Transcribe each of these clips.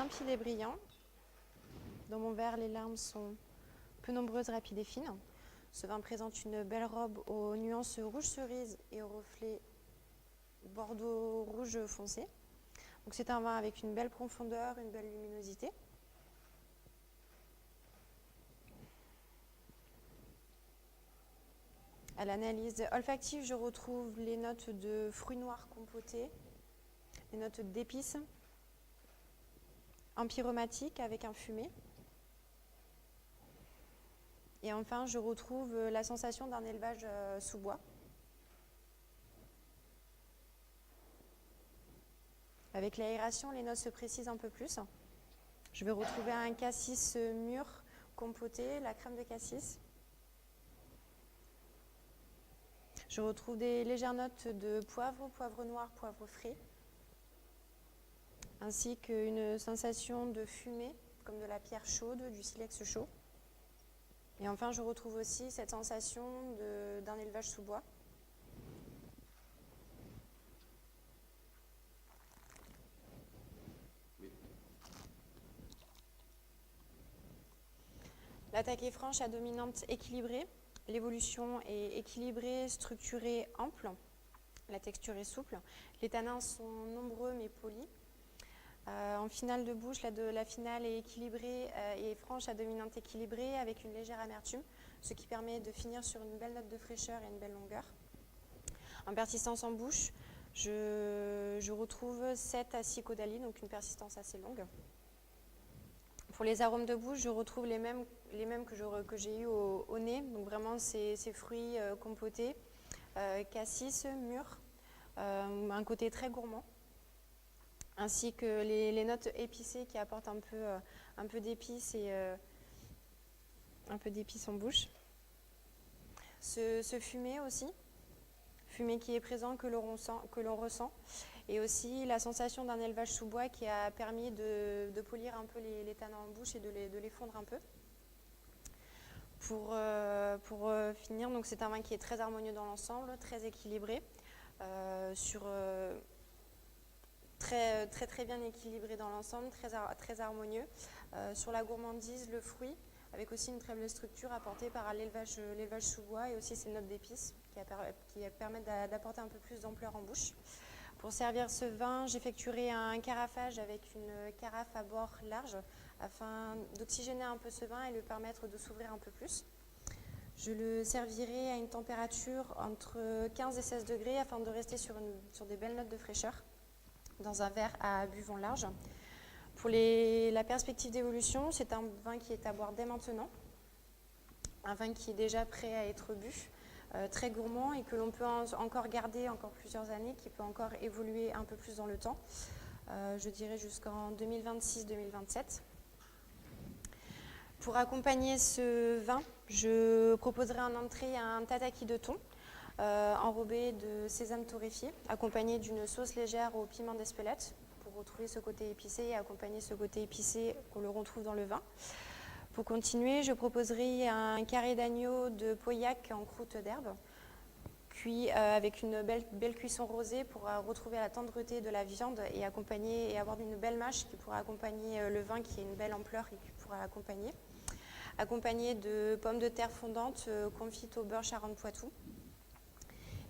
limpide et brillant. Dans mon verre, les larmes sont peu nombreuses, rapides et fines. Ce vin présente une belle robe aux nuances rouge cerise et aux reflets bordeaux rouge foncé. Donc c'est un vin avec une belle profondeur, une belle luminosité. À l'analyse olfactive, je retrouve les notes de fruits noirs compotés, les notes d'épices, empyromatiques avec un fumé. Et enfin, je retrouve la sensation d'un élevage sous bois. Avec l'aération, les notes se précisent un peu plus. Je vais retrouver un cassis mûr compoté, la crème de cassis. Je retrouve des légères notes de poivre, poivre noir, poivre frais, ainsi qu'une sensation de fumée, comme de la pierre chaude, du silex chaud. Et enfin, je retrouve aussi cette sensation d'un élevage sous bois. L'attaque est franche à dominante équilibrée. L'évolution est équilibrée, structurée, ample. La texture est souple. Les tanins sont nombreux mais polis. En finale de bouche, la finale est équilibrée et franche à dominante équilibrée avec une légère amertume, ce qui permet de finir sur une belle note de fraîcheur et une belle longueur. En persistance en bouche, je retrouve 7 à 6 caudalies, donc une persistance assez longue. Pour les arômes de bouche, je retrouve les mêmes que j'ai eu au nez, donc vraiment ces fruits compotés, cassis, mûrs, un côté très gourmand, ainsi que les notes épicées qui apportent un peu d'épices et un peu d'épices en bouche. Ce fumé aussi, fumé qui est présent, que l'on ressent, et aussi la sensation d'un élevage sous bois qui a permis de polir un peu les tanins en bouche et de les fondre un peu. Pour finir, donc c'est un vin qui est très harmonieux dans l'ensemble, très équilibré, très bien équilibré dans l'ensemble, très harmonieux. Sur la gourmandise, le fruit, avec aussi une très belle structure apportée par l'élevage sous bois et aussi ces notes d'épices qui permettent d'apporter un peu plus d'ampleur en bouche. Pour servir ce vin, j'effectuerai un carafage avec une carafe à bord large afin d'oxygéner un peu ce vin et lui permettre de s'ouvrir un peu plus. Je le servirai à une température entre 15 et 16 degrés afin de rester sur des belles notes de fraîcheur dans un verre à buvant large. Pour la perspective d'évolution, c'est un vin qui est à boire dès maintenant, un vin qui est déjà prêt à être bu, très gourmand et que l'on peut encore garder encore plusieurs années, qui peut encore évoluer un peu plus dans le temps, je dirais jusqu'en 2026-2027. Pour accompagner ce vin, je proposerai en entrée un tataki de thon enrobé de sésame torréfié, accompagné d'une sauce légère au piment d'Espelette pour retrouver ce côté épicé et accompagner ce côté épicé qu'on le retrouve dans le vin. Pour continuer, je proposerai un carré d'agneau de Pauillac en croûte d'herbe, cuit avec une belle cuisson rosée pour retrouver la tendreté de la viande et avoir une belle mâche qui pourra accompagner le vin qui a une belle ampleur et qui pourra l'accompagner. Accompagné de pommes de terre fondantes confites au beurre Charentes-Poitou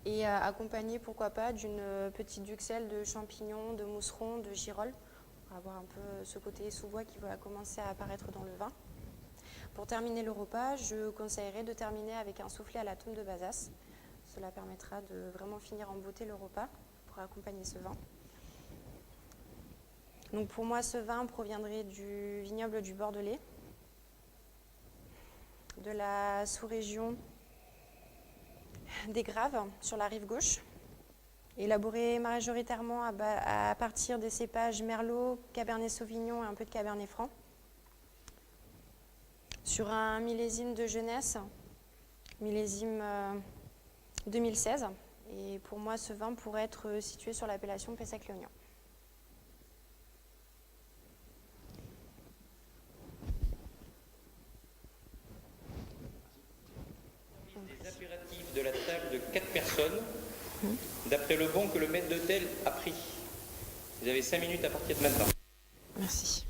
et accompagné pourquoi pas d'une petite duxelle de champignons, de mousserons, de girolles pour avoir un peu ce côté sous-bois qui va commencer à apparaître dans le vin. Pour terminer le repas, je conseillerais de terminer avec un soufflé à la tomme de Bazas. Cela permettra de vraiment finir en beauté le repas pour accompagner ce vin. Donc pour moi, ce vin proviendrait du vignoble du Bordelais, de la sous-région des Graves, sur la rive gauche, élaboré majoritairement à partir des cépages Merlot, Cabernet Sauvignon et un peu de Cabernet Franc, sur un millésime de jeunesse, millésime 2016. Et pour moi, ce vin pourrait être situé sur l'appellation Pessac-Léognan. Les impératifs de la table de 4 personnes, d'après le bon que le maître d'hôtel a pris. Vous avez 5 minutes à partir de maintenant. Merci.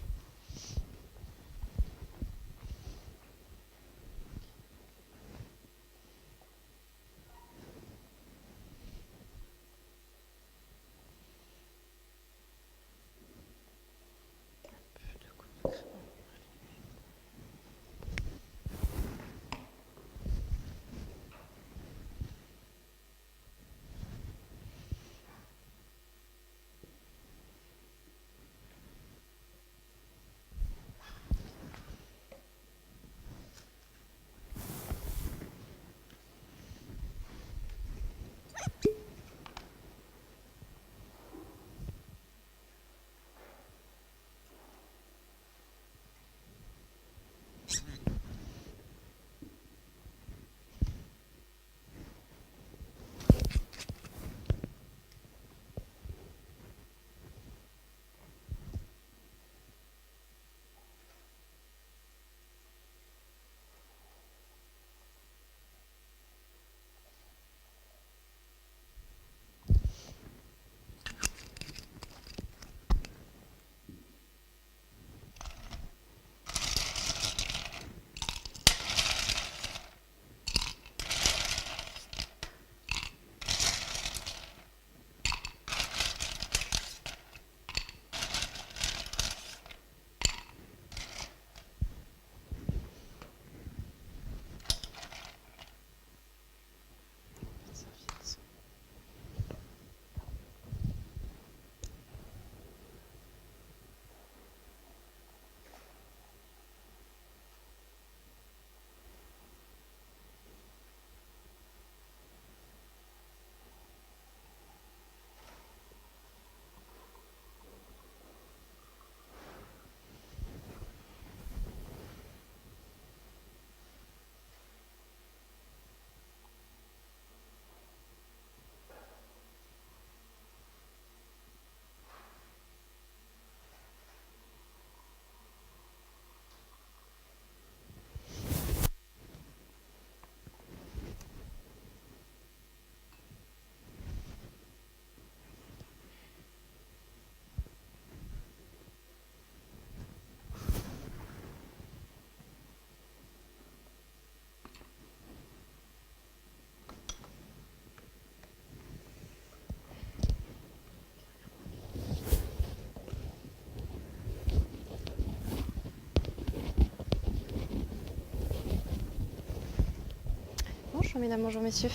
Bonjour mesdames, bonjour messieurs.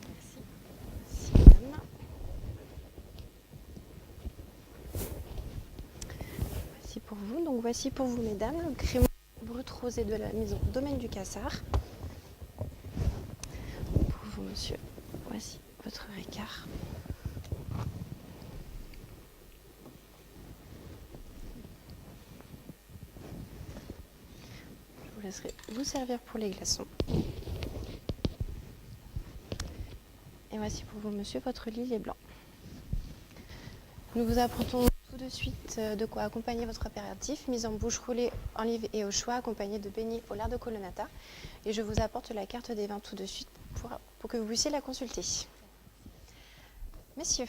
Merci. Merci madame. Voici pour vous. Donc voici pour vous mesdames le crémeau brut rosé de la maison Domaine du Cassard. Pour vous monsieur, voici votre écart. Je vous laisserai vous servir pour les glaçons. Et voici pour vous monsieur votre lillet blanc. Nous vous apportons tout de suite de quoi accompagner votre apéritif, mise en bouche roulée, olive et au choix, accompagné de beignets au lard de colonnata. Et je vous apporte la carte des vins tout de suite pour que vous puissiez la consulter. Messieurs,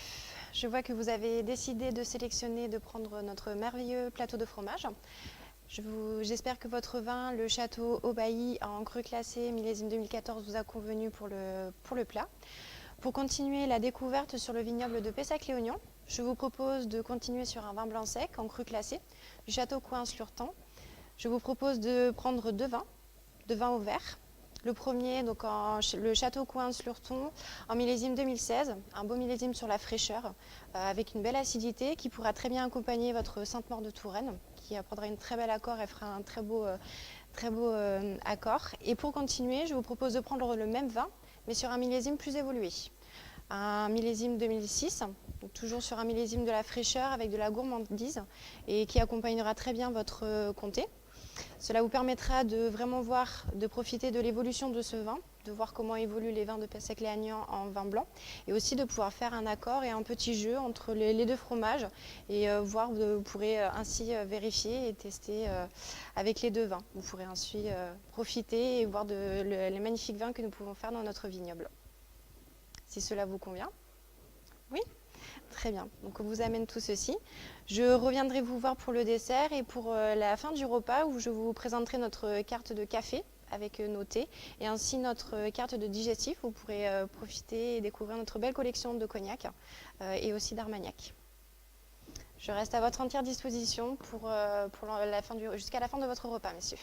je vois que vous avez décidé de sélectionner de prendre notre merveilleux plateau de fromage. J'espère que votre vin, le Château Aubailly en cru classé millésime 2014, vous a convenu pour le plat. Pour continuer la découverte sur le vignoble de Pessac-Léognan, je vous propose de continuer sur un vin blanc sec en cru classé du Château Coin-Slurtan. Je vous propose de prendre deux vins au vert. Le premier, donc le Château Coin-Slurtan en millésime 2016, un beau millésime sur la fraîcheur, avec une belle acidité qui pourra très bien accompagner votre Sainte-Maure de Touraine, qui prendra une très belle accord et fera un très beau accord. Et pour continuer, je vous propose de prendre le même vin, mais sur un millésime plus évolué. Un millésime 2006, donc toujours sur un millésime de la fraîcheur avec de la gourmandise et qui accompagnera très bien votre comté. Cela vous permettra de vraiment de profiter de l'évolution de ce vin, de voir comment évoluent les vins de Pessac-Léognan en vin blanc et aussi de pouvoir faire un accord et un petit jeu entre les deux fromages et vous pourrez ainsi vérifier et tester avec les deux vins. Vous pourrez ainsi profiter et voir les magnifiques vins que nous pouvons faire dans notre vignoble. Si cela vous convient. Oui ? Très bien. Donc on vous amène tout ceci. Je reviendrai vous voir pour le dessert et pour la fin du repas où je vous présenterai notre carte de café avec nos thés et ainsi notre carte de digestif où vous pourrez profiter et découvrir notre belle collection de cognac et aussi d'armagnac. Je reste à votre entière disposition jusqu'à la fin de votre repas, messieurs.